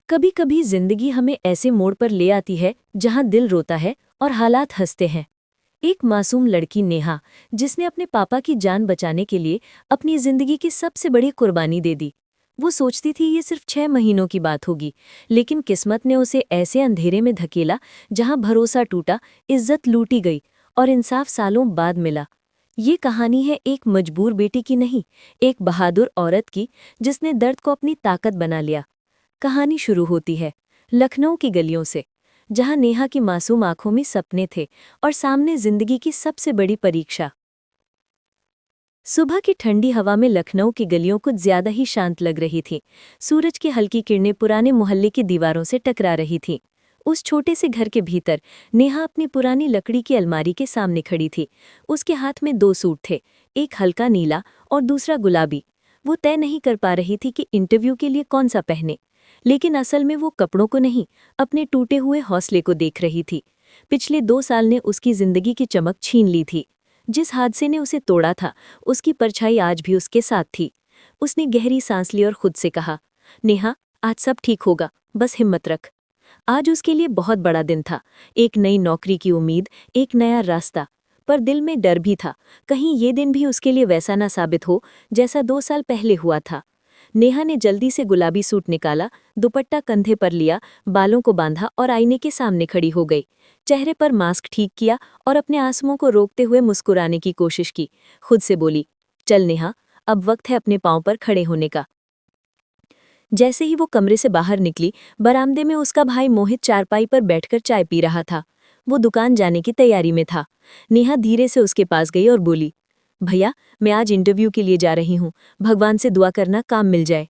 कभी कभी जिंदगी हमें ऐसे मोड़ पर ले आती है जहां दिल रोता है और हालात हंसते हैं। एक मासूम लड़की नेहा, जिसने अपने पापा की जान बचाने के लिए अपनी जिंदगी की सबसे बड़ी कुर्बानी दे दी। वो सोचती थी ये सिर्फ 6 महीनों की बात होगी, लेकिन किस्मत ने उसे ऐसे अंधेरे में धकेला जहां भरोसा टूटा, इज्जत लूटी गई और इंसाफ सालों बाद मिला। ये कहानी है एक मजबूर बेटी की नहीं, एक बहादुर औरत की जिसने दर्द को अपनी ताकत बना लिया। कहानी शुरू होती है लखनऊ की गलियों से, जहां नेहा की मासूम आंखों में सपने थे और सामने जिंदगी की सबसे बड़ी परीक्षा। सुबह की ठंडी हवा में लखनऊ की गलियों कुछ ज्यादा ही शांत लग रही थी। सूरज की हल्की किरणें पुराने मोहल्ले की दीवारों से टकरा रही थीं। उस छोटे से घर के भीतर नेहा अपनी पुरानी लकड़ी की अलमारी के सामने खड़ी थी। उसके हाथ में 2 सूट थे, एक हल्का नीला और दूसरा गुलाबी। वो तय नहीं कर पा रही थी कि इंटरव्यू के लिए कौन सा पहने, लेकिन असल में वो कपड़ों को नहीं, अपने टूटे हुए हौसले को देख रही थी। पिछले 2 साल ने उसकी जिंदगी की चमक छीन ली थी। जिस हादसे ने उसे तोड़ा था, उसकी परछाई आज भी उसके साथ थी। उसने गहरी सांस ली और खुद से कहा, नेहा, आज सब ठीक होगा, बस हिम्मत रख। आज उसके लिए बहुत बड़ा दिन था। एक नई नौकरी की उम्मीद, एक नया रास्ता। पर दिल में डर भी था, कहीं ये दिन भी उसके लिए वैसा ना साबित हो जैसा 2 साल पहले हुआ था। नेहा ने जल्दी से गुलाबी सूट निकाला, दुपट्टा कंधे पर लिया, बालों को बांधा और आईने के सामने खड़ी हो गई। चेहरे पर मास्क ठीक किया और अपने आंसुओं को रोकते हुए मुस्कुराने की कोशिश की। खुद से बोली, चल नेहा, अब वक्त है अपने पांव पर खड़े होने का। जैसे ही वो कमरे से बाहर निकली, बरामदे में उसका भाई मोहित चारपाई पर बैठकर चाय पी रहा था। वो दुकान जाने की तैयारी में था। नेहा धीरे से उसके पास गई और बोली, भैया, मैं आज इंटरव्यू के लिए जा रही हूँ, भगवान से दुआ करना काम मिल जाए।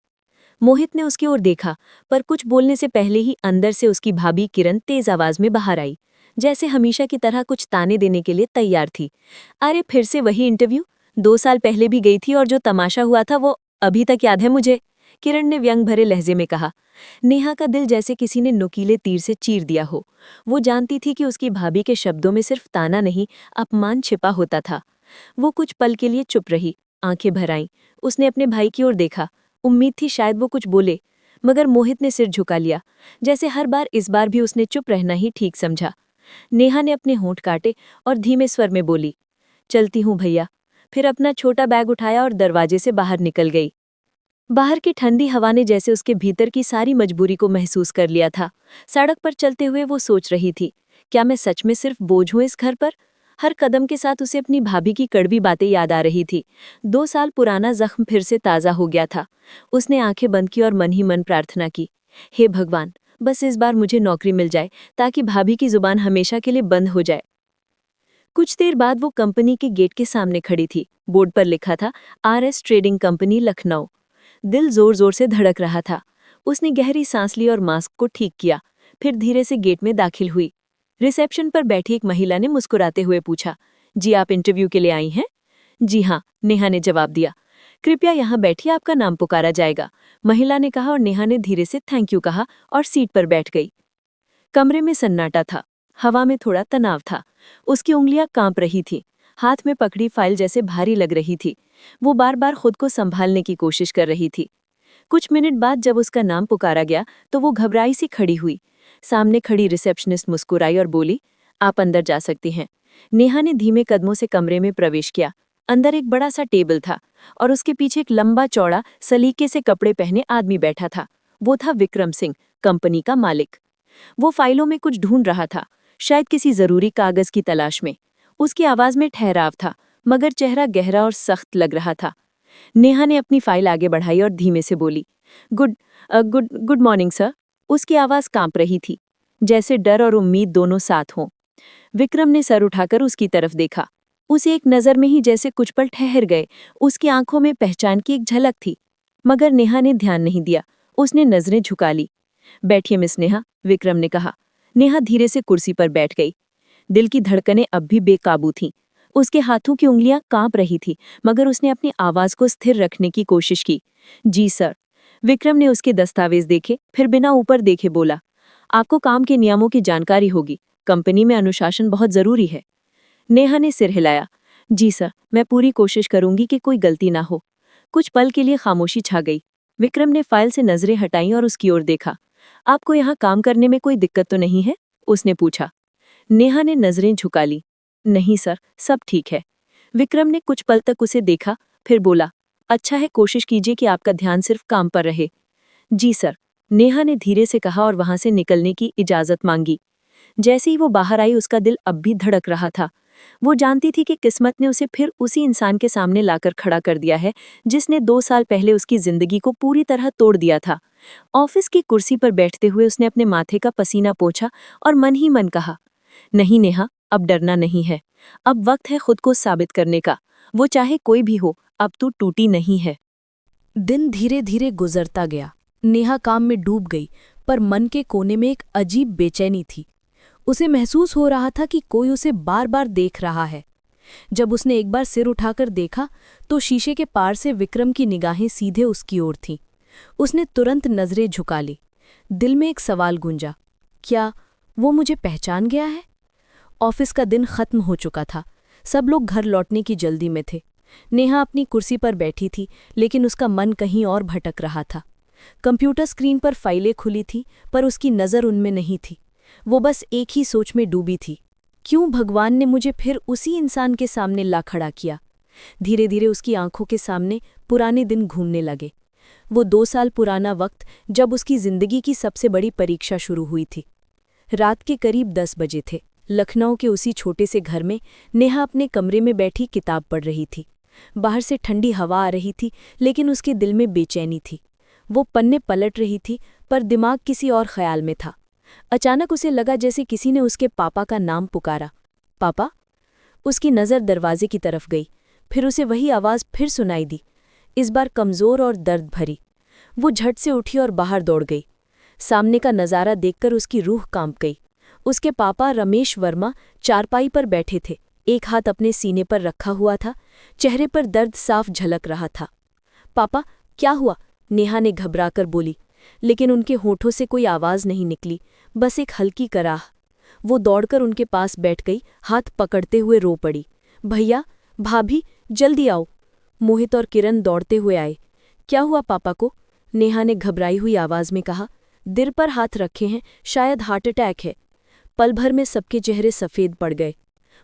मोहित ने उसकी ओर देखा, पर कुछ बोलने से पहले ही अंदर से उसकी भाभी किरण तेज आवाज में बाहर आई, जैसे हमेशा की तरह कुछ ताने देने के लिए तैयार थी। अरे फिर से वही इंटरव्यू? 2 साल पहले भी गई थी और जो तमाशा हुआ था वो अभी तक याद है मुझे, किरण ने व्यंग भरे लहजे में कहा। नेहा का दिल जैसे किसी ने नुकीले तीर से चीर दिया हो। वो जानती थी कि उसकी भाभी के शब्दों में सिर्फ ताना नहीं, अपमान छिपा होता था। वो कुछ पल के लिए चुप रही, आंखें भर आईं। उसने अपने भाई की ओर देखा, उम्मीद थी शायद वो कुछ बोले, मगर मोहित ने सिर झुका लिया, जैसे हर बार इस बार भी उसने चुप रहना ही ठीक समझा। नेहा ने अपने होंठ काटे और धीमे स्वर में बोली, चलती हूँ भैया। फिर अपना छोटा बैग उठाया और दरवाजे से बाहर निकल गई। बाहर की ठंडी हवा ने जैसे उसके भीतर की सारी मजबूरी को महसूस कर लिया था। सड़क पर चलते हुए वो सोच रही थी, क्या मैं सच में सिर्फ बोझ हूँ इस घर पर? हर कदम के साथ उसे अपनी भाभी की कड़वी बातें याद आ रही थी। 2 साल पुराना जख्म फिर से ताज़ा हो गया था। उसने आंखें बंद की और मन ही मन प्रार्थना की, हे भगवान, बस इस बार मुझे नौकरी मिल जाए, ताकि भाभी की जुबान हमेशा के लिए बंद हो जाए। कुछ देर बाद वो कंपनी के गेट के सामने खड़ी थी। बोर्ड पर लिखा था, RS ट्रेडिंग कंपनी लखनऊ। दिल जोर जोर से धड़क रहा था। उसने गहरी सांस ली और मास्क को ठीक किया, फिर धीरे से गेट में दाखिल हुई। रिसेप्शन पर बैठी एक महिला ने मुस्कुराते हुए पूछा, जी आप इंटरव्यू के लिए आई हैं? जी हाँ, नेहा ने जवाब दिया। कृपया यहाँ बैठिए, आपका नाम पुकारा जाएगा, महिला ने कहा और नेहा ने धीरे से थैंक यू कहा और सीट पर बैठ गई। कमरे में सन्नाटा था, हवा में थोड़ा तनाव था। उसकी उंगलियां कांप रही थीं, हाथ में पकड़ी फाइल जैसे भारी लग रही थी। वो बार बार खुद को संभालने की कोशिश कर रही थी। कुछ मिनट बाद जब उसका नाम पुकारा गया तो वो घबराई सी खड़ी हुई। सामने खड़ी रिसेप्शनिस्ट मुस्कुराई और बोली, आप अंदर जा सकती हैं। नेहा ने धीमे कदमों से कमरे में प्रवेश किया। अंदर एक बड़ा सा टेबल था और उसके पीछे एक लंबा चौड़ा सलीके से कपड़े पहने आदमी बैठा था। वो था विक्रम सिंह, कंपनी का मालिक। वो फाइलों में कुछ ढूंढ रहा था, शायद किसी जरूरी कागज की तलाश में। उसकी आवाज में ठहराव था, मगर चेहरा गहरा और सख्त लग रहा था। नेहा ने अपनी फाइल आगे बढ़ाई और धीमे से बोली, good good good morning sir. उसकी आवाज कांप रही थी, जैसे डर और उम्मीद दोनों साथ हों। विक्रम ने सर उठाकर उसकी तरफ देखा। उसे एक नजर में ही जैसे कुछ पल ठहर गए। उसकी आंखों में पहचान की एक झलक थी, मगर नेहा ने ध्यान नहीं दिया। उसने नजरें झुका ली। बैठिए मिस नेहा, विक्रम ने कहा। नेहा धीरे से कुर्सी पर बैठ गई। दिल की धड़कनें अब भी बेकाबू थीं। उसके हाथों की उंगलियां कांप रही थी, मगर उसने अपनी आवाज को स्थिर रखने की कोशिश की। जी सर। विक्रम ने उसके दस्तावेज देखे, फिर बिना ऊपर देखे बोला, आपको काम के नियमों की जानकारी होगी, कंपनी में अनुशासन बहुत जरूरी है। नेहा ने सिर हिलाया। जी सर, मैं पूरी कोशिश करूंगी कि कोई गलती ना हो। कुछ पल के लिए खामोशी छा गई। विक्रम ने फाइल से नजरें हटाईं और उसकी ओर देखा। आपको यहाँ काम करने में कोई दिक्कत तो नहीं है? उसने पूछा। नेहा ने नजरें झुका ली। नहीं सर, सब ठीक है। विक्रम ने कुछ पल तक उसे देखा, फिर बोला, अच्छा है, कोशिश कीजिए कि आपका ध्यान सिर्फ काम पर रहे। जी सर, नेहा ने धीरे से कहा और वहां से निकलने की इजाजत मांगी। जैसे ही वो बाहर आई उसका दिल अब भी धड़क रहा था। वो जानती थी कि किस्मत ने उसे फिर उसी इंसान के सामने लाकर खड़ा कर दिया है जिसने 2 साल पहले उसकी जिंदगी को पूरी तरह तोड़ दिया था। ऑफिस की कुर्सी पर बैठते हुए उसने अपने माथे का पसीना पोंछा और मन ही मन कहा, नहीं नेहा, अब डरना नहीं है। अब वक्त है खुद को साबित करने का। वो चाहे कोई भी हो, अब तू टूटी नहीं है। दिन धीरे धीरे गुजरता गया। नेहा काम में डूब गई, पर मन के कोने में एक अजीब बेचैनी थी। उसे महसूस हो रहा था कि कोई उसे बार बार देख रहा है। जब उसने एक बार सिर उठाकर देखा तो शीशे के पार से विक्रम की निगाहें सीधे उसकी ओर थीं। उसने तुरंत नजरें झुका ली। दिल में एक सवाल गूंजा, क्या वो मुझे पहचान गया है? ऑफिस का दिन खत्म हो चुका था। सब लोग घर लौटने की जल्दी में थे। नेहा अपनी कुर्सी पर बैठी थी, लेकिन उसका मन कहीं और भटक रहा था। कंप्यूटर स्क्रीन पर फाइलें खुली थीं, पर उसकी नज़र उनमें नहीं थी। वो बस एक ही सोच में डूबी थी, क्यों भगवान ने मुझे फिर उसी इंसान के सामने ला खड़ा किया? धीरे धीरे उसकी आंखों के सामने पुराने दिन घूमने लगे। वो 2 साल पुराना वक्त, जब उसकी जिंदगी की सबसे बड़ी परीक्षा शुरू हुई थी। रात के करीब 10 बजे थे। लखनऊ के उसी छोटे से घर में नेहा अपने कमरे में बैठी किताब पढ़ रही थी। बाहर से ठंडी हवा आ रही थी, लेकिन उसके दिल में बेचैनी थी। वो पन्ने पलट रही थी, पर दिमाग किसी और ख्याल में था। अचानक उसे लगा जैसे किसी ने उसके पापा का नाम पुकारा। पापा? उसकी नज़र दरवाजे की तरफ गई, फिर उसे वही आवाज़ फिर सुनाई दी, इस बार कमज़ोर और दर्द भरी। वो झट से उठी और बाहर दौड़ गई। सामने का नज़ारा देखकर उसकी रूह कांप गई। उसके पापा रमेश वर्मा चारपाई पर बैठे थे, एक हाथ अपने सीने पर रखा हुआ था। चेहरे पर दर्द साफ झलक रहा था। पापा, क्या हुआ? नेहा ने घबराकर बोली, लेकिन उनके होठों से कोई आवाज़ नहीं निकली, बस एक हल्की कराह। वो दौड़कर उनके पास बैठ गई, हाथ पकड़ते हुए रो पड़ी। भैया, भाभी, जल्दी आओ। मोहित और किरण दौड़ते हुए आए। क्या हुआ पापा को? नेहा ने घबराई हुई आवाज़ में कहा। दिल पर हाथ रखे हैं, शायद हार्ट अटैक है। पल भर में सबके चेहरे सफ़ेद पड़ गए।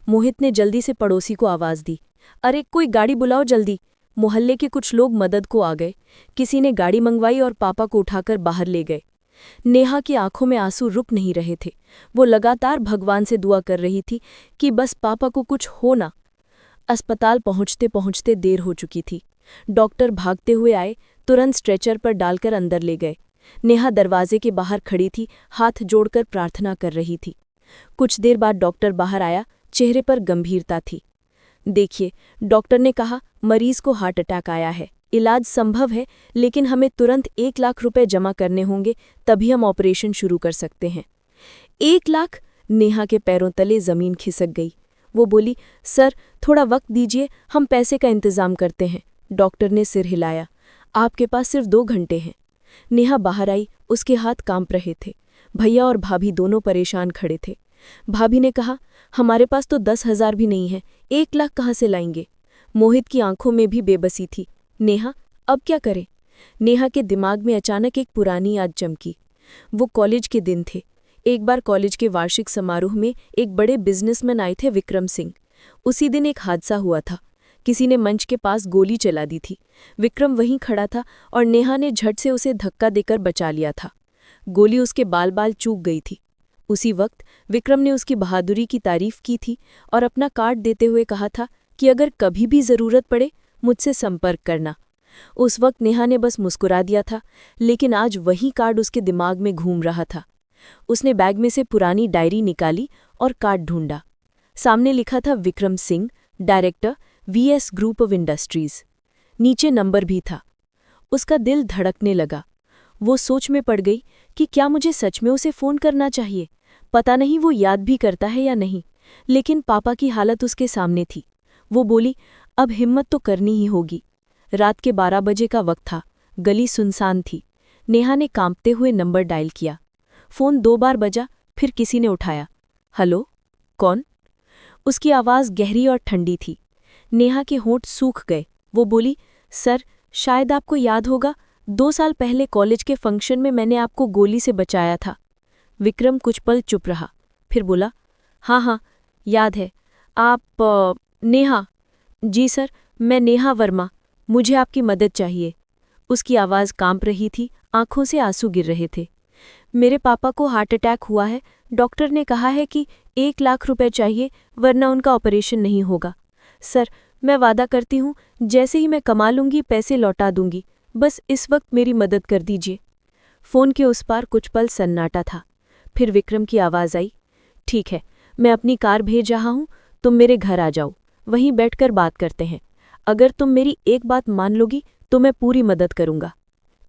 मोहित ने जल्दी से पड़ोसी को आवाज़ दी, अरे कोई गाड़ी बुलाओ जल्दी। मोहल्ले के कुछ लोग मदद को आ गए। किसी ने गाड़ी मंगवाई और पापा को उठाकर बाहर ले गए। नेहा की आंखों में आंसू रुक नहीं रहे थे। वो लगातार भगवान से दुआ कर रही थी कि बस पापा को कुछ हो ना। अस्पताल पहुंचते पहुंचते देर हो चुकी थी। डॉक्टर भागते हुए आए, तुरंत स्ट्रेचर पर डालकर अंदर ले गए। नेहा दरवाजे के बाहर खड़ी थी, हाथ जोड़कर प्रार्थना कर रही थी। कुछ देर बाद डॉक्टर बाहर आया, चेहरे पर गंभीरता थी। देखिए, डॉक्टर ने कहा, मरीज को हार्ट अटैक आया है। इलाज संभव है, लेकिन हमें तुरंत 1 लाख रुपए जमा करने होंगे, तभी हम ऑपरेशन शुरू कर सकते हैं। 1 लाख? नेहा के पैरों तले जमीन खिसक गई। वो बोली, सर थोड़ा वक्त दीजिए, हम पैसे का इंतजाम करते हैं। डॉक्टर ने सिर हिलाया। आपके पास सिर्फ 2 घंटे हैं। नेहा बाहर आई, उसके हाथ कांप रहे थे। भैया और भाभी दोनों परेशान खड़े थे। भाभी ने कहा, हमारे पास तो 10,000 भी नहीं है, 1 लाख कहाँ से लाएंगे? मोहित की आंखों में भी बेबसी थी। नेहा, अब क्या करें? नेहा के दिमाग में अचानक एक पुरानी याद चमकी। वो कॉलेज के दिन थे। एक बार कॉलेज के वार्षिक समारोह में एक बड़े बिजनेसमैन आए थे, विक्रम सिंह। उसी दिन एक हादसा हुआ था। किसी ने मंच के पास गोली चला दी थी। विक्रम वहीं खड़ा था और नेहा ने झट से उसे धक्का देकर बचा लिया था। गोली उसके बाल बाल चूक गई थी। उसी वक्त विक्रम ने उसकी बहादुरी की तारीफ की थी और अपना कार्ड देते हुए कहा था कि अगर कभी भी ज़रूरत पड़े, मुझसे संपर्क करना। उस वक्त नेहा ने बस मुस्कुरा दिया था, लेकिन आज वही कार्ड उसके दिमाग में घूम रहा था। उसने बैग में से पुरानी डायरी निकाली और कार्ड ढूंढा। सामने लिखा था, Vikram Singh, director, VS group of industries. नीचे नंबर भी था। उसका दिल धड़कने लगा। वो सोच में पड़ गई कि क्या मुझे सच में उसे फ़ोन करना चाहिए। पता नहीं वो याद भी करता है या नहीं, लेकिन पापा की हालत उसके सामने थी। वो बोली, अब हिम्मत तो करनी ही होगी। रात के 12 बजे का वक्त था। गली सुनसान थी। नेहा ने कांपते हुए नंबर डायल किया। फ़ोन 2 बार बजा, फिर किसी ने उठाया। हेलो, कौन? उसकी आवाज़ गहरी और ठंडी थी। नेहा के होंठ सूख गए। वो बोली, सर, शायद आपको याद होगा, 2 साल पहले कॉलेज के फंक्शन में मैंने आपको गोली से बचाया था। विक्रम कुछ पल चुप रहा, फिर बोला, हाँ हाँ, याद है। आप नेहा? जी सर, मैं नेहा वर्मा। मुझे आपकी मदद चाहिए। उसकी आवाज़ कांप रही थी, आंखों से आंसू गिर रहे थे। मेरे पापा को हार्ट अटैक हुआ है। डॉक्टर ने कहा है कि 1 लाख रुपए चाहिए, वरना उनका ऑपरेशन नहीं होगा। सर, मैं वादा करती हूँ, जैसे ही मैं कमा लूँगी पैसे लौटा दूंगी। बस इस वक्त मेरी मदद कर दीजिए। फ़ोन के उस पार कुछ पल सन्नाटा था। फिर विक्रम की आवाज़ आई, ठीक है, मैं अपनी कार भेज रहा हूँ, तुम मेरे घर आ जाओ, वहीं बैठकर बात करते हैं। अगर तुम मेरी एक बात मान लोगी तो मैं पूरी मदद करूँगा।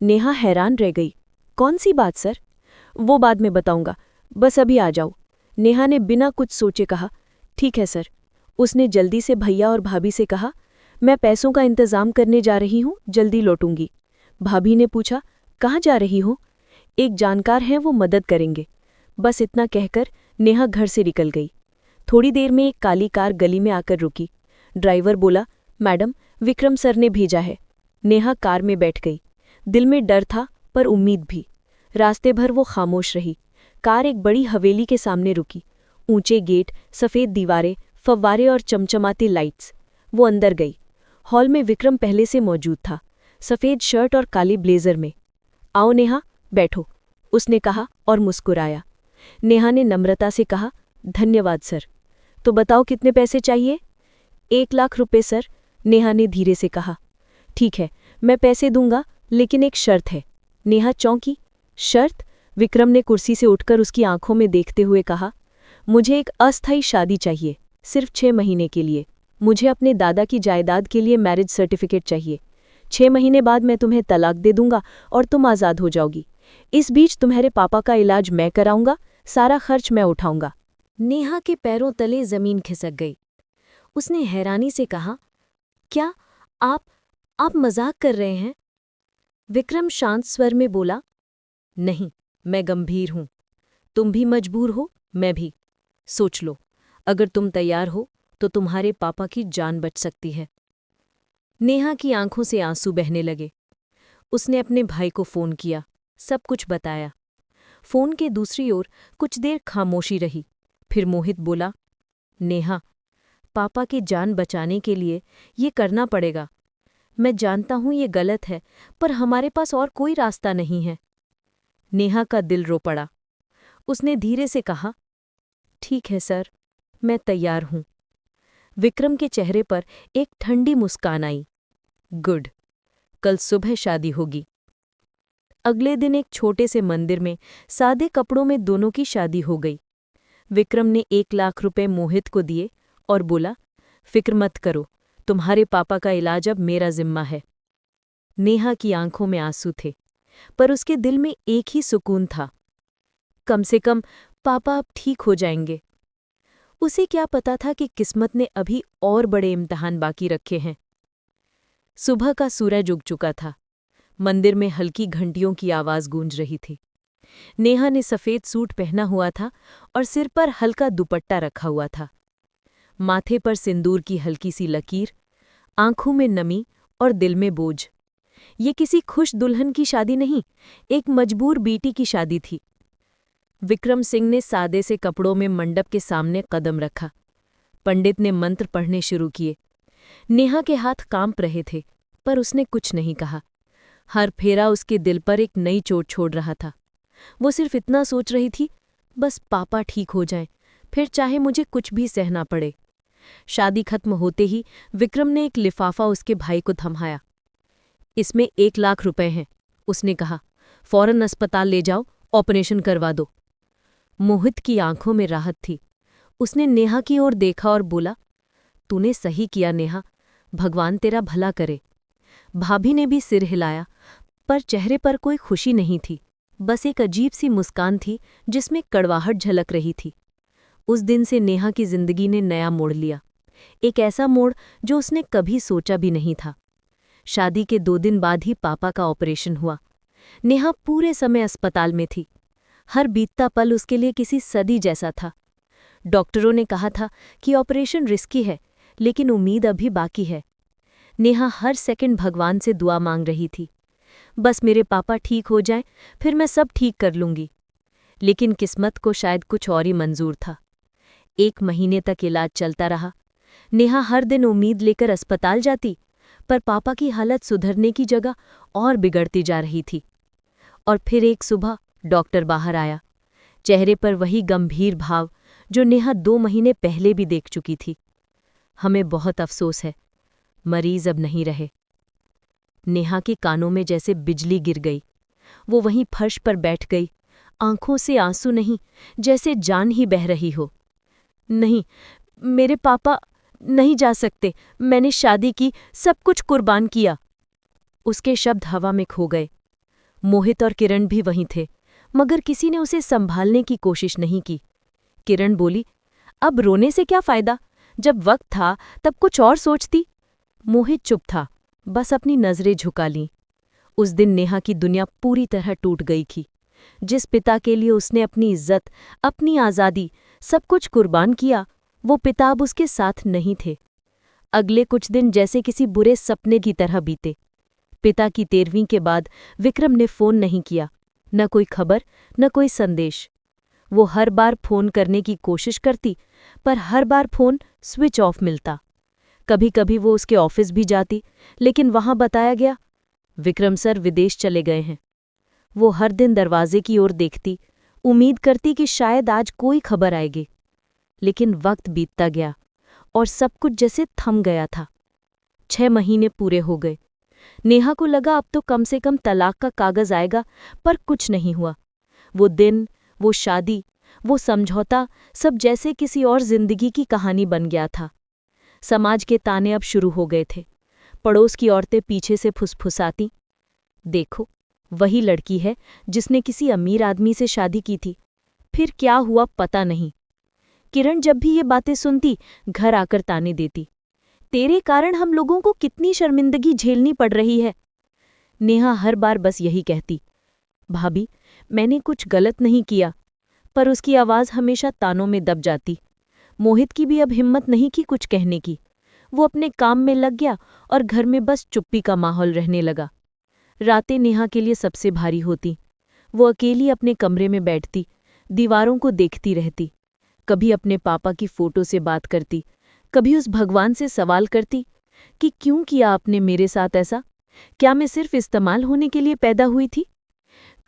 नेहा हैरान रह गई। कौन सी बात सर? वो बाद में बताऊंगा, बस अभी आ जाओ। नेहा ने बिना कुछ सोचे कहा, ठीक है सर। उसने जल्दी से भैया और भाभी से कहा, मैं पैसों का इंतज़ाम करने जा रही हूँ, जल्दी लौटूंगी। भाभी ने पूछा, कहाँ जा रही हो? एक जानकार हैं, वो मदद करेंगे। बस इतना कहकर नेहा घर से निकल गई। थोड़ी देर में एक काली कार गली में आकर रुकी। ड्राइवर बोला, मैडम, विक्रम सर ने भेजा है। नेहा कार में बैठ गई। दिल में डर था पर उम्मीद भी। रास्ते भर वो खामोश रही। कार एक बड़ी हवेली के सामने रुकी। ऊंचे गेट, सफ़ेद दीवारें, फव्वारे और चमचमाती लाइट्स। वो अंदर गई। हॉल में विक्रम पहले से मौजूद था, सफ़ेद शर्ट और काली ब्लेजर में। आओ नेहा, बैठो, उसने कहा और मुस्कुराया। नेहा ने नम्रता से कहा, धन्यवाद सर। तो बताओ कितने पैसे चाहिए? 1 लाख रुपए सर, नेहा ने धीरे से कहा। ठीक है, मैं पैसे दूंगा, लेकिन एक शर्त है। नेहा चौंकी। शर्त? विक्रम ने कुर्सी से उठकर उसकी आंखों में देखते हुए कहा, मुझे एक अस्थायी शादी चाहिए, सिर्फ 6 महीने के लिए। मुझे अपने दादा की जायदाद के लिए मैरिज सर्टिफिकेट चाहिए। 6 महीने बाद मैं तुम्हें तलाक दे दूंगा और तुम आज़ाद हो जाओगी। इस बीच तुम्हारे पापा का इलाज मैं कराऊंगा, सारा खर्च मैं उठाऊंगा। नेहा के पैरों तले जमीन खिसक गई। उसने हैरानी से कहा, क्या आप मजाक कर रहे हैं? विक्रम शांत स्वर में बोला, नहीं, मैं गंभीर हूं। तुम भी मजबूर हो, मैं भी। सोच लो, अगर तुम तैयार हो तो तुम्हारे पापा की जान बच सकती है। नेहा की आंखों से आंसू बहने लगे। उसने अपने भाई को फ़ोन किया, सब कुछ बताया। फ़ोन के दूसरी ओर कुछ देर खामोशी रही। फिर मोहित बोला, नेहा, पापा की जान बचाने के लिए ये करना पड़ेगा। मैं जानता हूं ये गलत है, पर हमारे पास और कोई रास्ता नहीं है। नेहा का दिल रो पड़ा। उसने धीरे से कहा, ठीक है सर, मैं तैयार हूं। विक्रम के चेहरे पर एक ठंडी मुस्कान आई। गुड, कल सुबह शादी होगी। अगले दिन एक छोटे से मंदिर में सादे कपड़ों में दोनों की शादी हो गई। विक्रम ने 1 लाख रुपए मोहित को दिए और बोला, फिक्र मत करो, तुम्हारे पापा का इलाज अब मेरा जिम्मा है। नेहा की आंखों में आंसू थे, पर उसके दिल में एक ही सुकून था, कम से कम पापा अब ठीक हो जाएंगे। उसे क्या पता था कि किस्मत ने अभी और बड़े इम्तिहान बाकी रखे हैं। सुबह का सूरज उग चुका था। मंदिर में हल्की घंटियों की आवाज़ गूंज रही थी। नेहा ने सफ़ेद सूट पहना हुआ था और सिर पर हल्का दुपट्टा रखा हुआ था। माथे पर सिंदूर की हल्की सी लकीर, आंखों में नमी और दिल में बोझ। ये किसी खुश दुल्हन की शादी नहीं, एक मजबूर बेटी की शादी थी। विक्रम सिंह ने सादे से कपड़ों में मंडप के सामने कदम रखा। पंडित ने मंत्र पढ़ने शुरू किए। नेहा के हाथ कांप रहे थे, पर उसने कुछ नहीं कहा। हर फेरा उसके दिल पर एक नई चोट छोड़ रहा था। वो सिर्फ इतना सोच रही थी, बस पापा ठीक हो जाएं, फिर चाहे मुझे कुछ भी सहना पड़े। शादी खत्म होते ही विक्रम ने एक लिफाफा उसके भाई को थमाया। इसमें 1 लाख रुपए हैं, उसने कहा। फौरन अस्पताल ले जाओ, ऑपरेशन करवा दो। मोहित की आंखों में राहत थी। उसने नेहा की ओर देखा और बोला, तूने सही किया नेहा, भगवान तेरा भला करे। भाभी ने भी सिर हिलाया, पर चेहरे पर कोई खुशी नहीं थी, बस एक अजीब सी मुस्कान थी जिसमें कड़वाहट झलक रही थी। उस दिन से नेहा की जिंदगी ने नया मोड़ लिया, एक ऐसा मोड़ जो उसने कभी सोचा भी नहीं था। शादी के 2 दिन बाद ही पापा का ऑपरेशन हुआ। नेहा पूरे समय अस्पताल में थी। हर बीतता पल उसके लिए किसी सदी जैसा था। डॉक्टरों ने कहा था कि ऑपरेशन रिस्की है, लेकिन उम्मीद अभी बाकी है। नेहा हर सेकंड भगवान से दुआ मांग रही थी। बस मेरे पापा ठीक हो जाएं, फिर मैं सब ठीक कर लूंगी। लेकिन किस्मत को शायद कुछ और ही मंजूर था। 1 महीने तक इलाज चलता रहा। नेहा हर दिन उम्मीद लेकर अस्पताल जाती, पर पापा की हालत सुधरने की जगह और बिगड़ती जा रही थी। और फिर एक सुबह डॉक्टर बाहर आया, चेहरे पर वही गंभीर भाव जो नेहा 2 महीने पहले भी देख चुकी थी। हमें बहुत अफसोस है, मरीज अब नहीं रहे। नेहा के कानों में जैसे बिजली गिर गई। वो वहीं फर्श पर बैठ गई, आंखों से आंसू नहीं, जैसे जान ही बह रही हो। नहीं, मेरे पापा नहीं जा सकते। मैंने शादी की, सब कुछ कुर्बान किया। उसके शब्द हवा में खो गए। मोहित और किरण भी वहीं थे, मगर किसी ने उसे संभालने की कोशिश नहीं की। किरण बोली, अब रोने से क्या फायदा? जब वक्त था तब कुछ और सोचती। मोहित चुप था, बस अपनी नजरें झुका लीं। उस दिन नेहा की दुनिया पूरी तरह टूट गई थी। जिस पिता के लिए उसने अपनी इज्जत, अपनी आज़ादी, सब कुछ कुर्बान किया, वो पिता अब उसके साथ नहीं थे। अगले कुछ दिन जैसे किसी बुरे सपने की तरह बीते। पिता की 13वीं के बाद विक्रम ने फोन नहीं किया, न कोई खबर, न कोई संदेश। वो हर बार फोन करने की कोशिश करती, पर हर बार फोन स्विच ऑफ मिलता। कभी कभी वो उसके ऑफिस भी जाती, लेकिन वहां बताया गया, विक्रम सर विदेश चले गए हैं। वो हर दिन दरवाजे की ओर देखती, उम्मीद करती कि शायद आज कोई खबर आएगी। लेकिन वक्त बीतता गया और सब कुछ जैसे थम गया था। 6 महीने पूरे हो गए। नेहा को लगा अब तो कम से कम तलाक का कागज आएगा, पर कुछ नहीं हुआ। वो दिन, वो शादी, वो समझौता, सब जैसे किसी और जिंदगी की कहानी बन गया था। समाज के ताने अब शुरू हो गए थे। पड़ोस की औरतें पीछे से फुसफुसाती, देखो, वही लड़की है जिसने किसी अमीर आदमी से शादी की थी। फिर क्या हुआ पता नहीं। किरण जब भी ये बातें सुनती, घर आकर ताने देती, तेरे कारण हम लोगों को कितनी शर्मिंदगी झेलनी पड़ रही है। नेहा हर बार बस यही कहती, भाभी, मैंने कुछ गलत नहीं किया। पर उसकी आवाज़ हमेशा तानों में दब जाती। मोहित की भी अब हिम्मत नहीं की कुछ कहने की। वो अपने काम में लग गया और घर में बस चुप्पी का माहौल रहने लगा। रातें नेहा के लिए सबसे भारी होती। वो अकेली अपने कमरे में बैठती, दीवारों को देखती रहती। कभी अपने पापा की फोटो से बात करती, कभी उस भगवान से सवाल करती कि क्यों किया आपने मेरे साथ ऐसा? क्या मैं सिर्फ इस्तेमाल होने के लिए पैदा हुई थी?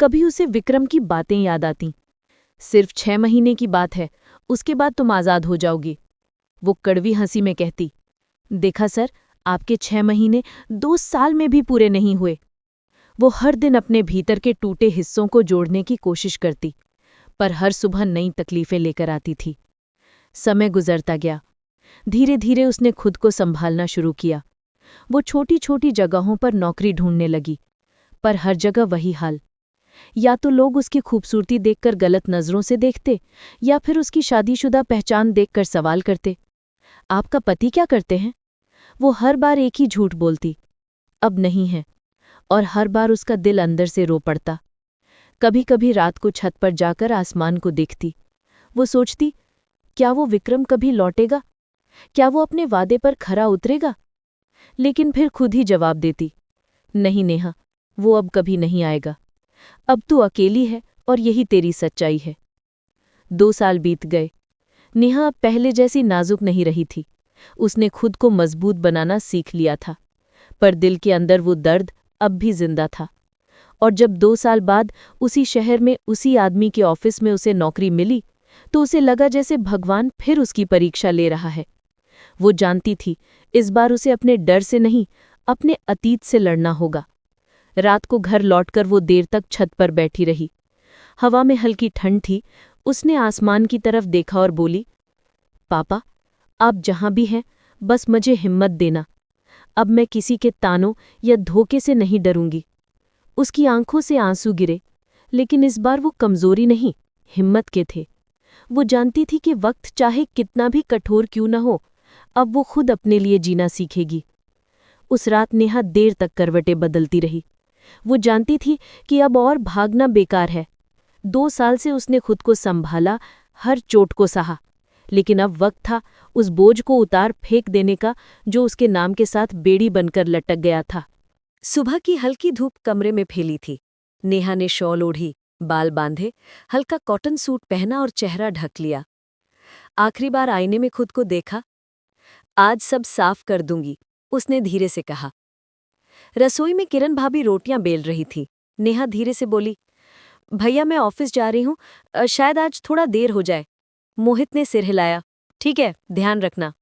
कभी उसे विक्रम की बातें याद आतीं। सिर्फ 6 महीने की बात है, उसके बाद तुम आज़ाद हो जाओगी। वो कड़वी हंसी में कहती, देखा सर, आपके 6 महीने 2 साल में भी पूरे नहीं हुए। वो हर दिन अपने भीतर के टूटे हिस्सों को जोड़ने की कोशिश करती, पर हर सुबह नई तकलीफें लेकर आती थी। समय गुजरता गया। धीरे धीरे उसने खुद को संभालना शुरू किया। वो छोटी छोटी जगहों पर नौकरी ढूंढने लगी, पर हर जगह वही हाल। या तो लोग उसकी खूबसूरती देखकर गलत नजरों से देखते, या फिर उसकी शादीशुदा पहचान देखकर सवाल करते, आपका पति क्या करते हैं? वो हर बार एक ही झूठ बोलती, अब नहीं है, और हर बार उसका दिल अंदर से रो पड़ता। कभी कभी रात को छत पर जाकर आसमान को देखती। वो सोचती, क्या वो विक्रम कभी लौटेगा? क्या वो अपने वादे पर खरा उतरेगा? लेकिन फिर खुद ही जवाब देती, नहीं नेहा, वो अब कभी नहीं आएगा। अब तू अकेली है और यही तेरी सच्चाई है। 2 साल बीत गए। नेहा अब पहले जैसी नाजुक नहीं रही थी। उसने खुद को मजबूत बनाना सीख लिया था, पर दिल के अंदर वो दर्द अब भी जिंदा था। और जब 2 साल बाद उसी शहर में उसी आदमी के ऑफिस में उसे नौकरी मिली, तो उसे लगा जैसे भगवान फिर उसकी परीक्षा ले रहा है। वो जानती थी, इस बार उसे अपने डर से नहीं, अपने अतीत से लड़ना होगा। रात को घर लौटकर वो देर तक छत पर बैठी रही। हवा में हल्की ठंड थी। उसने आसमान की तरफ देखा और बोली, पापा, आप जहां भी हैं, बस मुझे हिम्मत देना। अब मैं किसी के तानों या धोखे से नहीं डरूंगी। उसकी आंखों से आंसू गिरे, लेकिन इस बार वो कमजोरी नहीं, हिम्मत के थे। वो जानती थी कि वक्त चाहे कितना भी कठोर क्यों न हो, अब वो खुद अपने लिए जीना सीखेगी। उस रात नेहा देर तक करवटें बदलती रही। वो जानती थी कि अब और भागना बेकार है। 2 साल से उसने खुद को संभाला, हर चोट को सहा, लेकिन अब वक्त था उस बोझ को उतार फेंक देने का जो उसके नाम के साथ बेड़ी बनकर लटक गया था। सुबह की हल्की धूप कमरे में फैली थी। नेहा ने शॉल ओढ़ी, बाल बांधे, हल्का कॉटन सूट पहना और चेहरा ढक लिया। आखिरी बार आईने में खुद को देखा। आज सब साफ कर दूंगी, उसने धीरे से कहा। रसोई में किरण भाभी रोटियां बेल रही थी। नेहा धीरे से बोली, भैया मैं ऑफिस जा रही हूँ, शायद आज थोड़ा देर हो जाए। मोहित ने सिर हिलाया। ठीक है, ध्यान रखना।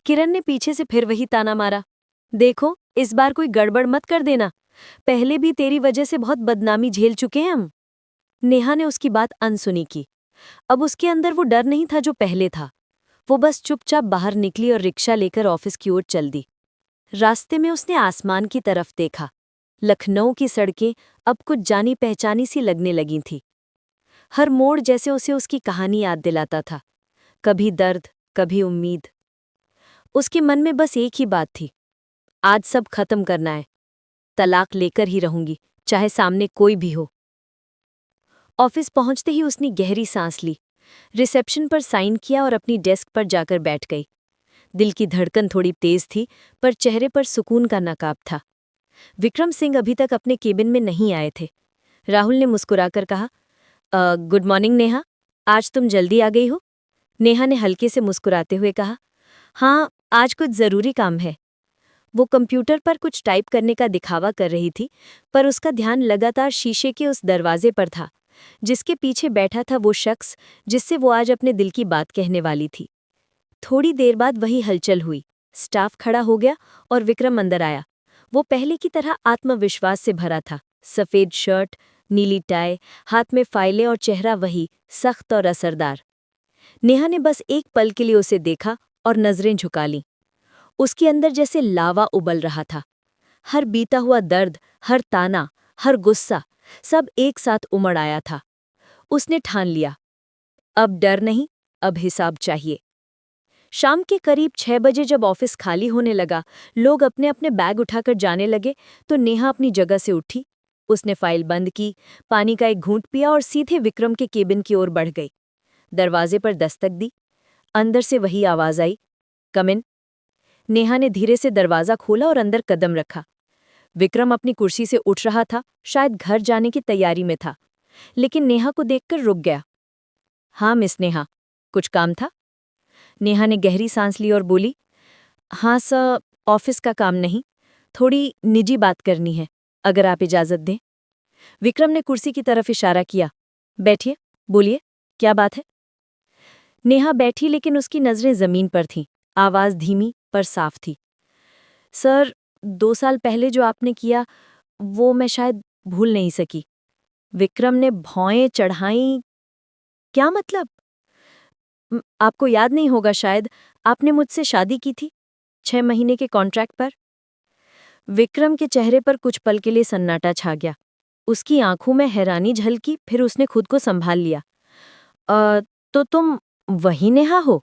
किरण ने पीछे से फिर वही ताना मारा। देखो, इस बार कोई गड़बड़ मत कर देना, पहले भी तेरी वजह से बहुत बदनामी झेल चुके हैं हम। नेहा ने उसकी बात अनसुनी की। अब उसके अंदर वो डर नहीं था जो पहले था। वो बस चुपचाप बाहर निकली और रिक्शा लेकर ऑफिस की ओर चल दी। रास्ते में उसने आसमान की तरफ देखा। लखनऊ की सड़कें अब कुछ जानी पहचानी सी लगने लगी थीं। हर मोड़ जैसे उसे उसकी कहानी याद दिलाता था, कभी दर्द, कभी उम्मीद। उसके मन में बस एक ही बात थी, आज सब खत्म करना है। तलाक लेकर ही रहूंगी, चाहे सामने कोई भी हो। ऑफिस पहुंचते ही उसने गहरी सांस ली, रिसेप्शन पर साइन किया और अपनी डेस्क पर जाकर बैठ गई। दिल की धड़कन थोड़ी तेज थी, पर चेहरे पर सुकून का नकाब था। विक्रम सिंह अभी तक अपने केबिन में नहीं आए थे। राहुल ने मुस्कुराकर कहा, गुड मॉर्निंग नेहा, आज तुम जल्दी आ गई हो। नेहा ने हल्के से मुस्कुराते हुए कहा, हाँ, आज कुछ ज़रूरी काम है। वो कंप्यूटर पर कुछ टाइप करने का दिखावा कर रही थी, पर उसका ध्यान लगातार शीशे के उस दरवाजे पर था, जिसके पीछे बैठा था वो शख्स जिससे वो आज अपने दिल की बात कहने वाली थी। थोड़ी देर बाद वही हलचल हुई। स्टाफ खड़ा हो गया और विक्रम अंदर आया। वो पहले की तरह आत्मविश्वास से भरा था। सफ़ेद शर्ट, नीली टाई, हाथ में फाइलें और चेहरा वही सख्त और असरदार। नेहा ने बस एक पल के लिए उसे देखा और नजरें झुका लीं। उसके अंदर जैसे लावा उबल रहा था। हर बीता हुआ दर्द, हर ताना, हर गुस्सा, सब एक साथ उमड़ आया था। उसने ठान लिया, अब डर नहीं, अब हिसाब चाहिए। शाम के करीब 6 बजे जब ऑफिस खाली होने लगा, लोग अपने अपने बैग उठाकर जाने लगे, तो नेहा अपनी जगह से उठी। उसने फाइल बंद की, पानी का एक घूंट पिया और सीधे विक्रम के केबिन की ओर बढ़ गई। दरवाजे पर दस्तक दी। अंदर से वही आवाज आई, कम इन। नेहा ने धीरे से दरवाजा खोला और अंदर कदम रखा। विक्रम अपनी कुर्सी से उठ रहा था, शायद घर जाने की तैयारी में था, लेकिन नेहा को देखकर रुक गया। हाँ मिस नेहा, कुछ काम था? नेहा ने गहरी सांस ली और बोली, हाँ सर, ऑफिस का काम नहीं, थोड़ी निजी बात करनी है, अगर आप इजाजत दें। विक्रम ने कुर्सी की तरफ इशारा किया। बैठिए, बोलिए, क्या बात है? नेहा बैठी, लेकिन उसकी नजरें जमीन पर थीं। आवाज धीमी पर साफ थी। सर, 2 साल पहले जो आपने किया, वो मैं शायद भूल नहीं सकी। विक्रम ने भौएं चढ़ाईं। क्या मतलब? आपको याद नहीं होगा शायद, आपने मुझसे शादी की थी 6 महीने के कॉन्ट्रैक्ट पर। विक्रम के चेहरे पर कुछ पल के लिए सन्नाटा छा गया। उसकी आंखों में हैरानी झलकी, फिर उसने खुद को संभाल लिया। तो तुम वही नेहा हो?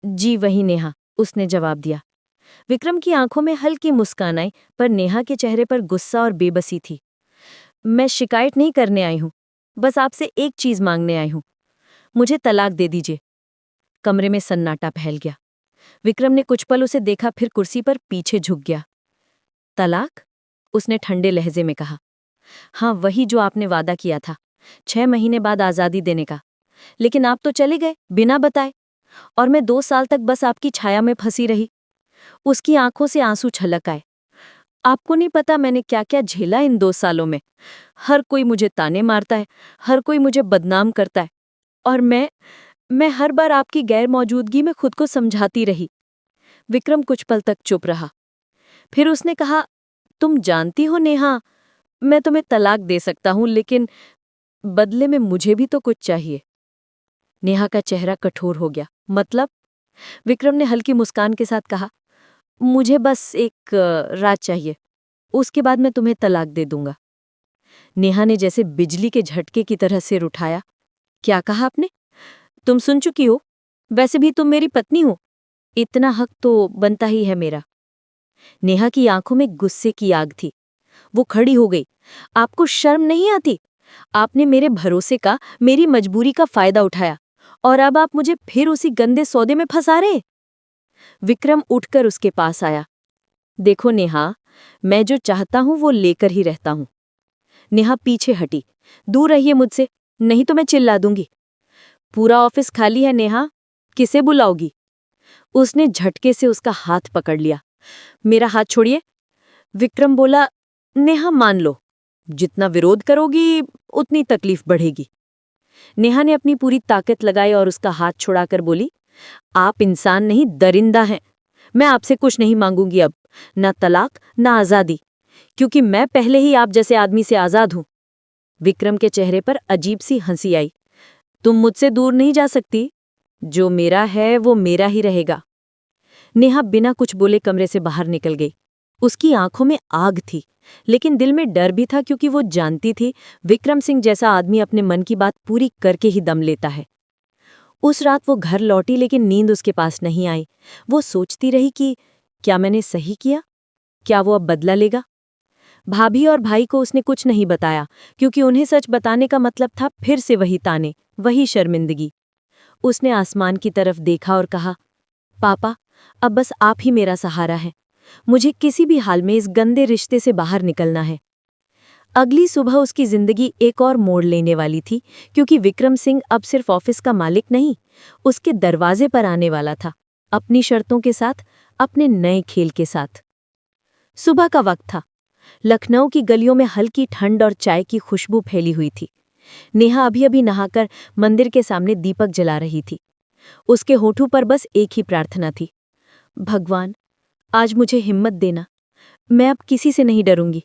जी वही नेहा, उसने जवाब दिया। विक्रम की आंखों में हल्की मुस्कान आई, पर नेहा के चेहरे पर गुस्सा और बेबसी थी। मैं शिकायत नहीं करने आई हूं, बस आपसे एक चीज मांगने आई हूं, मुझे तलाक दे दीजिए। कमरे में सन्नाटा फैल गया। विक्रम ने कुछ पल उसे देखा, फिर कुर्सी पर पीछे झुक गया। तलाक? उसने ठंडे लहजे में कहा। हाँ, वही जो आपने वादा किया था, 6 महीने बाद आजादी देने का। लेकिन आप तो चले गए बिना बताए, और मैं 2 साल तक बस आपकी छाया में फंसी रही। उसकी आंखों से आंसू छलक आए। आपको नहीं पता मैंने क्या क्या झेला इन 2 सालों में। हर कोई मुझे ताने मारता है, हर कोई मुझे बदनाम करता है, और मैं हर बार आपकी गैर मौजूदगी में खुद को समझाती रही। विक्रम कुछ पल तक चुप रहा। फिर उसने कहा, तुम जानती हो नेहा, मैं तुम्हें तलाक दे सकता हूं, लेकिन बदले में मुझे भी तो कुछ चाहिए। नेहा का चेहरा कठोर हो गया। मतलब? विक्रम ने हल्की मुस्कान के साथ कहा, मुझे बस एक रात चाहिए, उसके बाद मैं तुम्हें तलाक दे दूंगा। नेहा ने जैसे बिजली के झटके की तरह सिर उठाया। क्या कहा आपने? तुम सुन चुकी हो, वैसे भी तुम मेरी पत्नी हो, इतना हक तो बनता ही है मेरा। नेहा की आंखों में गुस्से की आग थी। वो खड़ी हो गई। आपको शर्म नहीं आती? आपने मेरे भरोसे का, मेरी मजबूरी का फायदा उठाया, और अब आप मुझे फिर उसी गंदे सौदे में फंसा रहे। विक्रम उठकर उसके पास आया। देखो नेहा, मैं जो चाहता हूं वो लेकर ही रहता हूं। नेहा पीछे हटी। दूर रहिए मुझसे, नहीं तो मैं चिल्ला दूंगी। पूरा ऑफिस खाली है नेहा, किसे बुलाओगी? उसने झटके से उसका हाथ पकड़ लिया। मेरा हाथ छोड़िए। विक्रम बोला, नेहा मान लो, जितना विरोध करोगी उतनी तकलीफ बढ़ेगी। नेहा ने अपनी पूरी ताकत लगाई और उसका हाथ छुड़ाकर बोली, आप इंसान नहीं दरिंदा हैं। मैं आपसे कुछ नहीं मांगूंगी अब, ना तलाक ना आजादी, क्योंकि मैं पहले ही आप जैसे आदमी से आजाद हूं। विक्रम के चेहरे पर अजीब सी हंसी आई। तुम मुझसे दूर नहीं जा सकती, जो मेरा है वो मेरा ही रहेगा। नेहा बिना कुछ बोले कमरे से बाहर निकल गई। उसकी आंखों में आग थी, लेकिन दिल में डर भी था, क्योंकि वो जानती थी विक्रम सिंह जैसा आदमी अपने मन की बात पूरी करके ही दम लेता है। उस रात वो घर लौटी, लेकिन नींद उसके पास नहीं आई। वो सोचती रही कि क्या मैंने सही किया? क्या वो अब बदला लेगा? भाभी और भाई को उसने कुछ नहीं बताया, क्योंकि उन्हें सच बताने का मतलब था फिर से वही ताने, वही शर्मिंदगी। उसने आसमान की तरफ देखा और कहा, पापा, अब बस आप ही मेरा सहारा है। मुझे किसी भी हाल में इस गंदे रिश्ते से बाहर निकलना है। अगली सुबह उसकी जिंदगी एक और मोड़ लेने वाली थी, क्योंकि विक्रम सिंह अब सिर्फ ऑफिस का मालिक नहीं, उसके दरवाजे पर आने वाला था, अपनी शर्तों के साथ, अपने नए खेल के साथ। सुबह का वक्त था। लखनऊ की गलियों में हल्की ठंड और चाय की खुशबू फैली हुई थी। नेहा अभी अभी नहाकर मंदिर के सामने दीपक जला रही थी। उसके होठों पर बस एक ही प्रार्थना थी, भगवान, आज मुझे हिम्मत देना, मैं अब किसी से नहीं डरूंगी।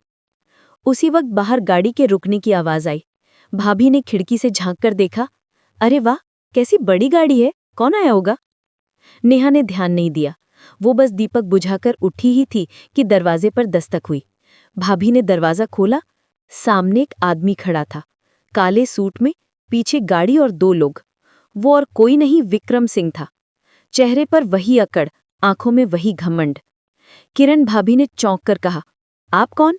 उसी वक्त बाहर गाड़ी के रुकने की आवाज आई। भाभी ने खिड़की से झांककर देखा। अरे वाह, कैसी बड़ी गाड़ी है, कौन आया होगा? नेहा ने ध्यान नहीं दिया। वो बस दीपक बुझाकर उठी ही थी कि दरवाजे पर दस्तक हुई। भाभी ने दरवाजा खोला। सामने एक आदमी खड़ा था, काले सूट में, पीछे गाड़ी और दो लोग। वो और कोई नहीं, विक्रम सिंह था। चेहरे पर वही अकड़, आंखों में वही घमंड। किरण भाभी ने चौंक कर कहा, आप कौन?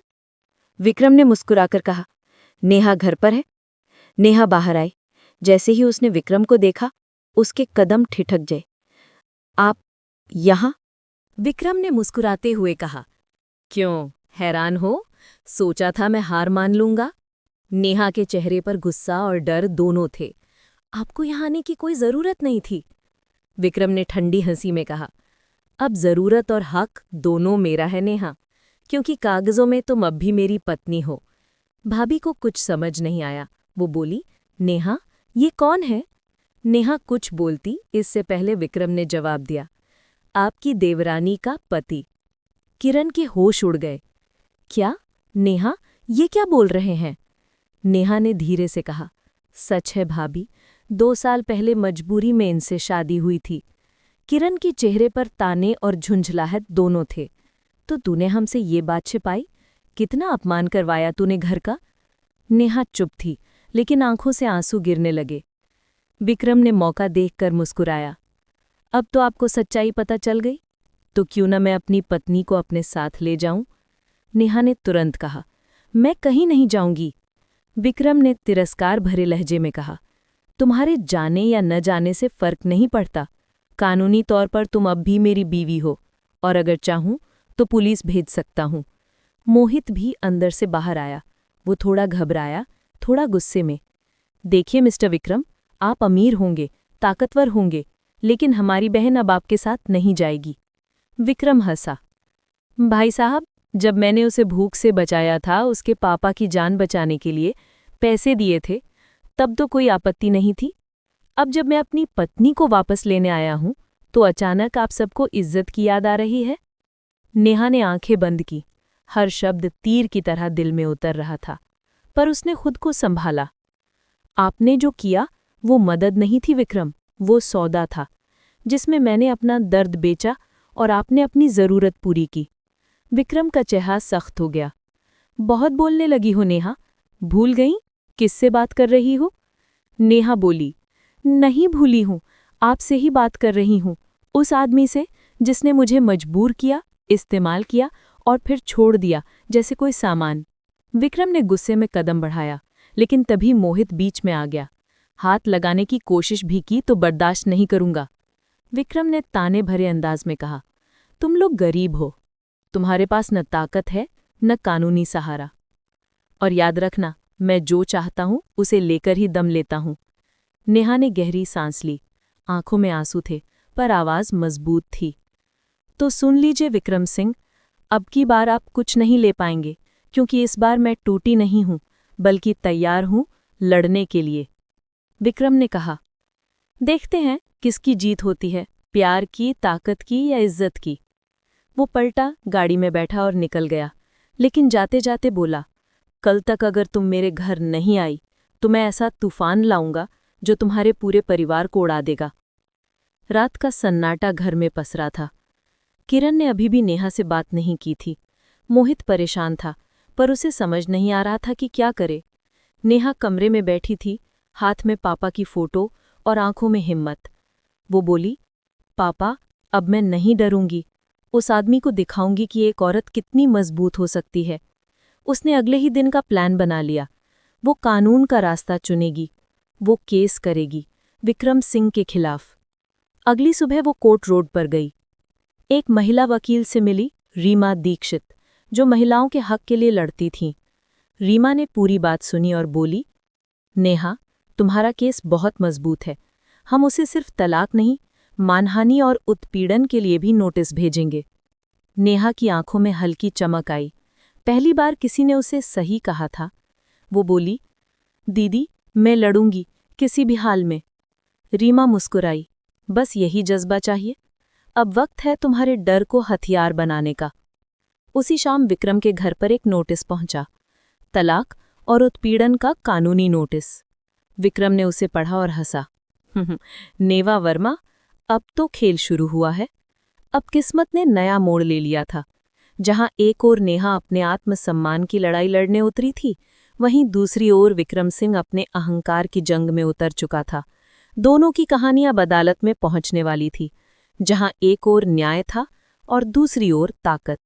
विक्रम ने मुस्कुराकर कहा, नेहा घर पर है। नेहा बाहर आई। जैसे ही उसने विक्रम को देखा, उसके कदम ठिठक गए। आप यहां? विक्रम ने मुस्कुराते हुए कहा, क्यों, हैरान हो? सोचा था मैं हार मान लूंगा। नेहा के चेहरे पर गुस्सा और डर दोनों थे। आपको यहां आने की कोई जरूरत नहीं थी। विक्रम ने ठंडी हंसी में कहा, अब जरूरत और हक दोनों मेरा है नेहा, क्योंकि कागजों में तुम अब भी मेरी पत्नी हो। भाभी को कुछ समझ नहीं आया। वो बोली, नेहा, ये कौन है? नेहा कुछ बोलती इससे पहले विक्रम ने जवाब दिया, आपकी देवरानी का पति। किरण के होश उड़ गए। क्या? नेहा, ये क्या बोल रहे हैं? नेहा ने धीरे से कहा, सच है भाभी, 2 साल पहले मजबूरी में इनसे शादी हुई थी। किरण के चेहरे पर ताने और झुंझलाहट दोनों थे। तो तूने हमसे ये बात छिपाई? कितना अपमान करवाया तूने घर का? नेहा चुप थी, लेकिन आंखों से आंसू गिरने लगे। विक्रम ने मौका देखकर मुस्कुराया, अब तो आपको सच्चाई पता चल गई, तो क्यों न मैं अपनी पत्नी को अपने साथ ले जाऊं? नेहा ने तुरंत कहा, मैं कहीं नहीं जाऊंगी। विक्रम ने तिरस्कार भरे लहजे में कहा, तुम्हारे जाने या न जाने से फर्क नहीं पड़ता। कानूनी तौर पर तुम अब भी मेरी बीवी हो, और अगर चाहूं तो पुलिस भेज सकता हूं। मोहित भी अंदर से बाहर आया। वो थोड़ा घबराया, थोड़ा गुस्से में। देखिए मिस्टर विक्रम, आप अमीर होंगे, ताकतवर होंगे, लेकिन हमारी बहन अब आपके साथ नहीं जाएगी। विक्रम हंसा। भाई साहब, जब मैंने उसे भूख से बचाया था, उसके पापा की जान बचाने के लिए पैसे दिए थे, तब तो कोई आपत्ति नहीं थी। अब जब मैं अपनी पत्नी को वापस लेने आया हूं, तो अचानक आप सबको इज्जत की याद आ रही है? नेहा ने आंखें बंद की। हर शब्द तीर की तरह दिल में उतर रहा था, पर उसने खुद को संभाला। आपने जो किया वो मदद नहीं थी विक्रम, वो सौदा था, जिसमें मैंने अपना दर्द बेचा और आपने अपनी जरूरत पूरी की। विक्रम का चेहरा सख्त हो गया। बहुत बोलने लगी हो नेहा, भूल गई किससे बात कर रही हो? नेहा बोली, नहीं भूली हूं, आपसे ही बात कर रही हूं, उस आदमी से जिसने मुझे मजबूर किया, इस्तेमाल किया और फिर छोड़ दिया जैसे कोई सामान। विक्रम ने गुस्से में कदम बढ़ाया, लेकिन तभी मोहित बीच में आ गया। हाथ लगाने की कोशिश भी की तो बर्दाश्त नहीं करूंगा। विक्रम ने ताने भरे अंदाज में कहा, तुम लोग गरीब हो, तुम्हारे पास न ताकत है न कानूनी सहारा। और याद रखना, मैं जो चाहता हूं उसे लेकर ही दम लेता हूं। नेहा ने गहरी सांस ली। आंखों में आंसू थे, पर आवाज मजबूत थी। तो सुन लीजिए विक्रम सिंह, अब की बार आप कुछ नहीं ले पाएंगे, क्योंकि इस बार मैं टूटी नहीं हूं, बल्कि तैयार हूं लड़ने के लिए। विक्रम ने कहा, देखते हैं किसकी जीत होती है, प्यार की, ताकत की या इज्जत की। वो पलटा, गाड़ी में बैठा और निकल गया, लेकिन जाते जाते बोला, कल तक अगर तुम मेरे घर नहीं आई तो मैं ऐसा तूफान लाऊंगा जो तुम्हारे पूरे परिवार को उड़ा देगा। रात का सन्नाटा घर में पसरा था। किरण ने अभी भी नेहा से बात नहीं की थी। मोहित परेशान था, पर उसे समझ नहीं आ रहा था कि क्या करे। नेहा कमरे में बैठी थी, हाथ में पापा की फोटो और आंखों में हिम्मत। वो बोली, पापा, अब मैं नहीं डरूंगी। उस आदमी को दिखाऊंगी कि एक औरत कितनी मजबूत हो सकती है। उसने अगले ही दिन का प्लान बना लिया। वो कानून का रास्ता चुनेगी। वो केस करेगी विक्रम सिंह के खिलाफ। अगली सुबह वो कोर्ट रोड पर गई। एक महिला वकील से मिली, रीमा दीक्षित, जो महिलाओं के हक के लिए लड़ती थीं। रीमा ने पूरी बात सुनी और बोली, नेहा, तुम्हारा केस बहुत मजबूत है। हम उसे सिर्फ तलाक नहीं, मानहानि और उत्पीड़न के लिए भी नोटिस भेजेंगे। नेहा की आंखों में हल्की चमक आई। पहली बार किसी ने उसे सही कहा था। वो बोली, दीदी, मैं लड़ूंगी, किसी भी हाल में। रीमा मुस्कुराई, बस यही जज्बा चाहिए। अब वक्त है तुम्हारे डर को हथियार बनाने का। उसी शाम विक्रम के घर पर एक नोटिस पहुंचा, तलाक और उत्पीड़न का कानूनी नोटिस। विक्रम ने उसे पढ़ा और हंसा। नेवा वर्मा, अब तो खेल शुरू हुआ है। अब किस्मत ने नया मोड़ ले लिया था। जहां एक ओर नेहा अपने आत्मसम्मान की लड़ाई लड़ने उतरी थी, वहीं दूसरी ओर विक्रम सिंह अपने अहंकार की जंग में उतर चुका था। दोनों की कहानियां अदालत में पहुंचने वाली थी, जहां एक ओर न्याय था और दूसरी ओर ताकत।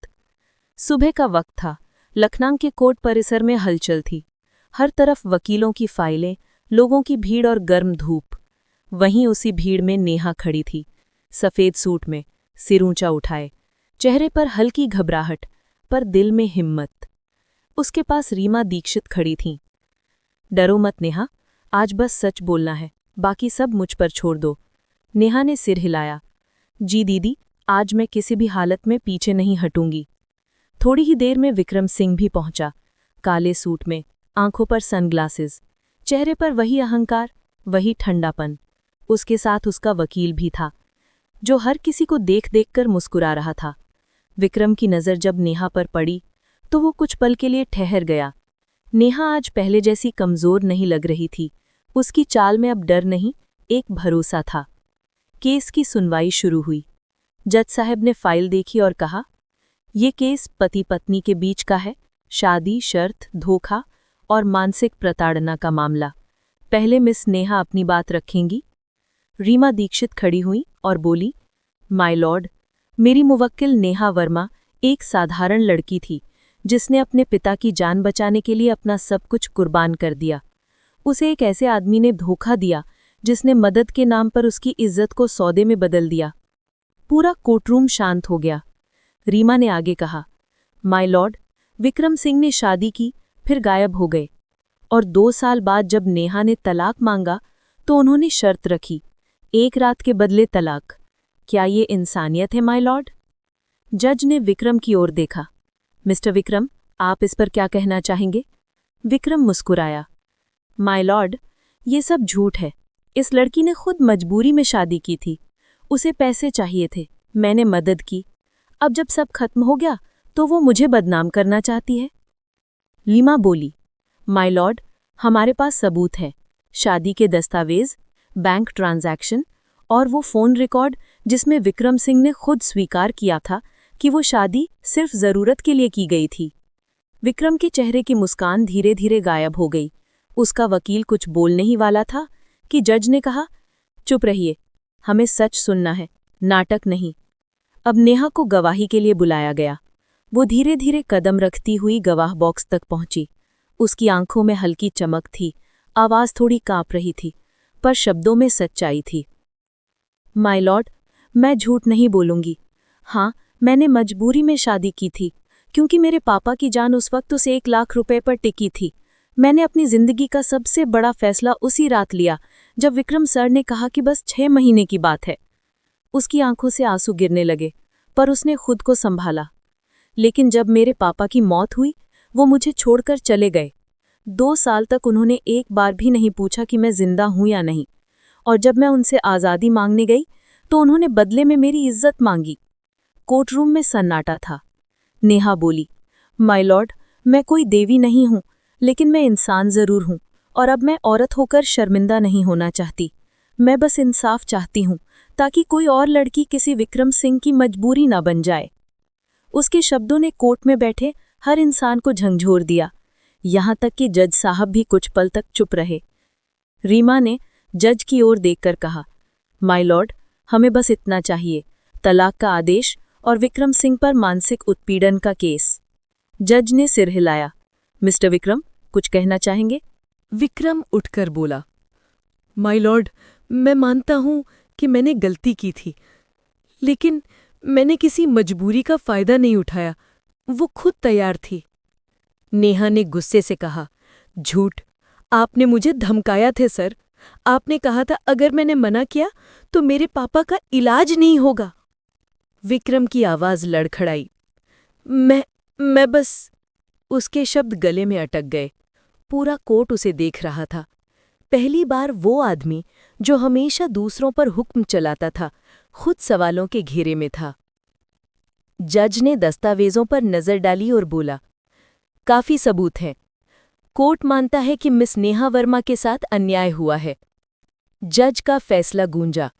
सुबह का वक्त था। लखनऊ के कोर्ट परिसर में हलचल थी। हर तरफ वकीलों की फाइलें, लोगों की भीड़ और गर्म धूप। वहीं उसी भीड़ में नेहा खड़ी थी, सफेद सूट में, सिर ऊंचा उठाए, चेहरे पर हल्की घबराहट, पर दिल में हिम्मत। उसके पास रीमा दीक्षित खड़ी थीं। डरो मत नेहा, आज बस सच बोलना है, बाकी सब मुझ पर छोड़ दो। नेहा ने सिर हिलाया। जी दीदी, आज मैं किसी भी हालत में पीछे नहीं हटूंगी। थोड़ी ही देर में विक्रम सिंह भी पहुंचा, काले सूट में, आंखों पर सनग्लासेस, चेहरे पर वही अहंकार, वही ठंडापन। उसके साथ उसका वकील भी था, जो हर किसी को देख देख कर मुस्कुरा रहा था। विक्रम की नज़र जब नेहा पर पड़ी तो वो कुछ पल के लिए ठहर गया। नेहा आज पहले जैसी कमज़ोर नहीं लग रही थी। उसकी चाल में अब डर नहीं, एक भरोसा था। केस की सुनवाई शुरू हुई। जज साहब ने फाइल देखी और कहा, ये केस पति पत्नी के बीच का है, शादी शर्त, धोखा और मानसिक प्रताड़ना का मामला। पहले मिस नेहा अपनी बात रखेंगी। रीमा दीक्षित खड़ी हुई और बोली, माय लॉर्ड, मेरी मुवक्किल नेहा वर्मा एक साधारण लड़की थी, जिसने अपने पिता की जान बचाने के लिए अपना सब कुछ कुर्बान कर दिया। उसे एक ऐसे आदमी ने धोखा दिया जिसने मदद के नाम पर उसकी इज्जत को सौदे में बदल दिया। पूरा कोर्टरूम शांत हो गया। रीमा ने आगे कहा, माय लॉर्ड, विक्रम सिंह ने शादी की, फिर गायब हो गए, और 2 साल बाद जब नेहा ने तलाक मांगा तो उन्होंने शर्त रखी, एक रात के बदले तलाक। क्या ये इंसानियत है माय लॉर्ड? जज ने विक्रम की ओर देखा। मिस्टर विक्रम, आप इस पर क्या कहना चाहेंगे? विक्रम मुस्कुराया। माय लॉर्ड, ये सब झूठ है। इस लड़की ने खुद मजबूरी में शादी की थी। उसे पैसे चाहिए थे, मैंने मदद की। अब जब सब खत्म हो गया तो वो मुझे बदनाम करना चाहती है। रीमा बोली, माय लॉर्ड, हमारे पास सबूत है, शादी के दस्तावेज, बैंक ट्रांजैक्शन और वो फ़ोन रिकॉर्ड जिसमें विक्रम सिंह ने खुद स्वीकार किया था कि वो शादी सिर्फ ज़रूरत के लिए की गई थी। विक्रम के चेहरे की मुस्कान धीरे धीरे गायब हो गई। उसका वकील कुछ बोलने ही वाला था कि जज ने कहा, चुप रहिए, हमें सच सुनना है, नाटक नहीं। अब नेहा को गवाही के लिए बुलाया गया। वो धीरे धीरे कदम रखती हुई गवाह बॉक्स तक पहुंची। उसकी आंखों में हल्की चमक थी, आवाज़ थोड़ी कांप रही थी, पर शब्दों में सच्चाई थी। माय लॉर्ड, मैं झूठ नहीं बोलूंगी। हाँ, मैंने मजबूरी में शादी की थी, क्योंकि मेरे पापा की जान उस वक्त उस 1 लाख रुपए पर टिकी थी। मैंने अपनी जिंदगी का सबसे बड़ा फैसला उसी रात लिया, जब विक्रम सर ने कहा कि बस 6 महीने की बात है। उसकी आंखों से आंसू गिरने लगे, पर उसने खुद को संभाला। लेकिन जब मेरे पापा की मौत हुई, वो मुझे छोड़कर चले गए। 2 साल तक उन्होंने एक बार भी नहीं पूछा कि मैं जिंदा हूं या नहीं, और जब मैं उनसे आज़ादी मांगने गई तो उन्होंने बदले में मेरी इज्जत मांगी। कोर्टरूम में सन्नाटा था। नेहा बोली, माय लॉर्ड, मैं कोई देवी नहीं हूं, लेकिन मैं इंसान जरूर हूं, और अब मैं औरत होकर शर्मिंदा नहीं होना चाहती। मैं बस इंसाफ चाहती हूं, ताकि कोई और लड़की किसी विक्रम सिंह की मजबूरी ना बन जाए। उसके शब्दों ने कोर्ट में बैठे हर इंसान को झंझोर दिया, यहां तक कि जज साहब भी कुछ पल तक चुप रहे। रीमा ने जज की ओर देखकर कहा, माय लॉर्ड, हमें बस इतना चाहिए, तलाक का आदेश और विक्रम सिंह पर मानसिक उत्पीड़न का केस। जज ने सिर हिलाया। मिस्टर विक्रम, कुछ कहना चाहेंगे? विक्रम उठकर बोला, माय लॉर्ड, मैं मानता हूं कि मैंने गलती की थी, लेकिन मैंने किसी मजबूरी का फायदा नहीं उठाया, वो खुद तैयार थी। नेहा ने गुस्से से कहा, झूठ, आपने मुझे धमकाया थे सर। आपने कहा था अगर मैंने मना किया तो मेरे पापा का इलाज नहीं होगा। विक्रम की आवाज लड़खड़ाई। मैं बस। उसके शब्द गले में अटक गए। पूरा कोर्ट उसे देख रहा था। पहली बार वो आदमी जो हमेशा दूसरों पर हुक्म चलाता था, खुद सवालों के घेरे में था। जज ने दस्तावेजों पर नजर डाली और बोला, काफी सबूत हैं। कोर्ट मानता है कि मिस नेहा वर्मा के साथ अन्याय हुआ है। जज का फैसला गूंजा।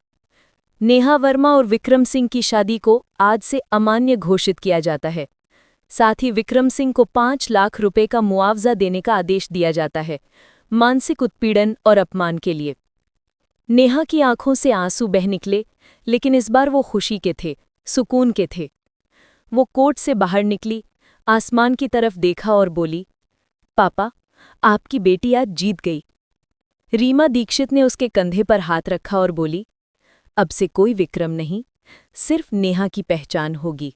नेहा वर्मा और विक्रम सिंह की शादी को आज से अमान्य घोषित किया जाता है। साथ ही विक्रम सिंह को 5 लाख रुपए का मुआवजा देने का आदेश दिया जाता है, मानसिक उत्पीड़न और अपमान के लिए। नेहा की आंखों से आंसू बह निकले, लेकिन इस बार वो खुशी के थे, सुकून के थे। वो कोर्ट से बाहर निकली, आसमान की तरफ देखा और बोली, पापा, आपकी बेटी आज जीत गई। रीमा दीक्षित ने उसके कंधे पर हाथ रखा और बोली, अब से कोई विक्रम नहीं, सिर्फ नेहा की पहचान होगी।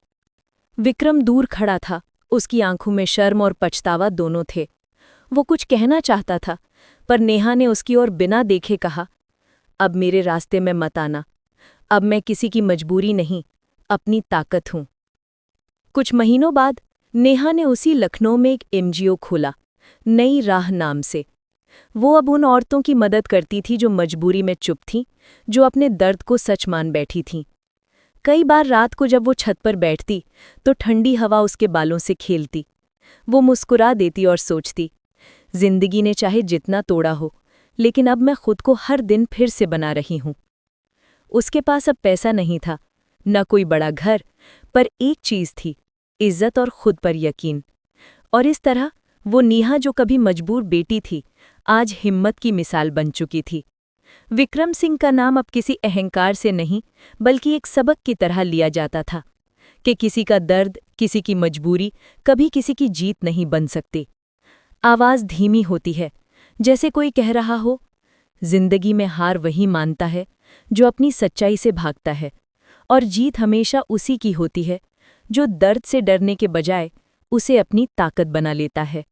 विक्रम दूर खड़ा था, उसकी आंखों में शर्म और पछतावा दोनों थे। वो कुछ कहना चाहता था, पर नेहा ने उसकी ओर बिना देखे कहा, अब मेरे रास्ते में मत आना। अब मैं किसी की मजबूरी नहीं, अपनी ताकत हूं। कुछ महीनों बाद नेहा ने उसी लखनऊ में एक NGO खोला, नई राह नाम से। वो अब उन औरतों की मदद करती थी जो मजबूरी में चुप थीं, जो अपने दर्द को सच मान बैठी थीं। कई बार रात को जब वो छत पर बैठती तो ठंडी हवा उसके बालों से खेलती। वो मुस्कुरा देती और सोचती, जिंदगी ने चाहे जितना तोड़ा हो, लेकिन अब मैं खुद को हर दिन फिर से बना रही हूं। उसके पास अब पैसा नहीं था, न कोई बड़ा घर, पर एक चीज थी, इज्जत और खुद पर यकीन। और इस तरह वो नेहा जो कभी मजबूर बेटी थी, आज हिम्मत की मिसाल बन चुकी थी। विक्रम सिंह का नाम अब किसी अहंकार से नहीं, बल्कि एक सबक की तरह लिया जाता था कि किसी का दर्द, किसी की मजबूरी कभी किसी की जीत नहीं बन सकती। आवाज धीमी होती है, जैसे कोई कह रहा हो, जिंदगी में हार वही मानता है जो अपनी सच्चाई से भागता है, और जीत हमेशा उसी की होती है जो दर्द से डरने के बजाय उसे अपनी ताकत बना लेता है।